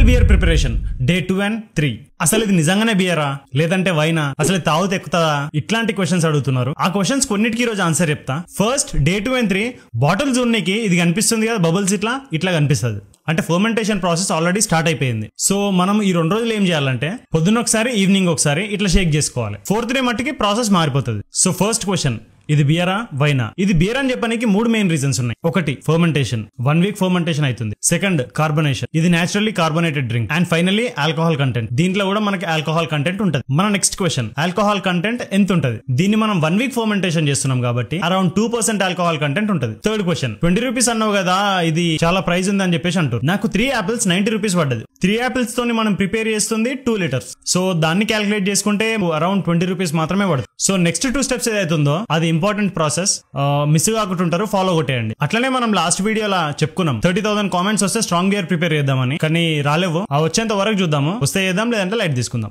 Beer preparation day 2 and 3. అసలు ఇది నిజంగానే బియరా లేదంటే వైనా, అసలు తాగుతూ ఎక్కుతుందా, ఇట్లాంటి క్వశ్చన్స్ అడుగుతున్నారు. ఆ క్వశ్చన్స్ కొన్నిటికి రోజు ఆన్సర్ చెప్తా. ఫస్ట్ డే 2 and 3 బాటిల్ చూడడానికి ఇది కనిపిస్తుంది కదా, బబుల్స్ ఇట్లా కనిపిస్తుంది. అంటే ఫర్మెంటేషన్ ప్రాసెస్ ఆల్రెడీ స్టార్ట్ అయిపోయింది. సో మనం ఈ 2 రోజులు ఏం చేయాలంటే పొద్దున్న ఒకసారి ఈవినింగ్ ఒకసారి ఇట్లా షేక్ చేసుకోవాలి. 4th డే మట్టికి ప్రాసెస్ మారిపోతుంది. సో ఫస్ట్ క్వశ్చన్, ఇది బియరా వైనా? ఇది బియర్ అని చెప్పడానికి 3 మెయిన్ రీజన్స్ ఉన్నాయి. ఒకటి ఫర్మెంటేషన్, 1 week ఫర్మెంటేషన్ అవుతుంది. సెకండ్ కార్బొనేషన్, ఇది naturally carbonated drink. And finally alcohol content, దీంట్లో కూడా మనకి ఆల్కహాల్ కంటెంట్ ఉంటుంది. మన నెక్స్ట్ క్వశ్చన్, ఆల్కహాల్ కంటెంట్ ఎంత ఉంటుంది? దీన్ని మనం 1 week ఫర్మెంటేషన్ చేస్తున్నాం కాబట్టి అరౌండ్ 2% ఆల్కహాల్ కంటెంట్ ఉంటుంది. థర్డ్ క్వశ్చన్, 20 rupees అన్నావు కదా, ఇది చాలా ప్రైస్ ఉంది అని చెప్పేసి అంటారు. నాకు 3 apples 90 rupees పడ్డది. 3 apples తోని మనం ప్రిపేర్ చేస్తుంది 2 liters. సో దాన్ని క్యాలిక్యులేట్ చేసుకుంటే అరౌండ్ 20 rupees మాత్రమే పడుతుంది. సో నెక్స్ట్ 2 steps ఏదైతుందో అది ఇంపార్టెంట్ ప్రాసెస్, మిస్ కాకుంటుంటారు, ఫాలో కొట్టేయండి. అట్లనే మనం లాస్ట్ వీడియోలో చెప్పుకున్నాం 30,000 కామెంట్స్ వస్తే స్ట్రాంగ్ బియర్ ప్రిపేర్ చేద్దామని, కానీ రాలేవు. వచ్చేంత వరకు చూద్దాము, వస్తే చేద్దాం, లేదంటే లైట్ తీసుకుందాం.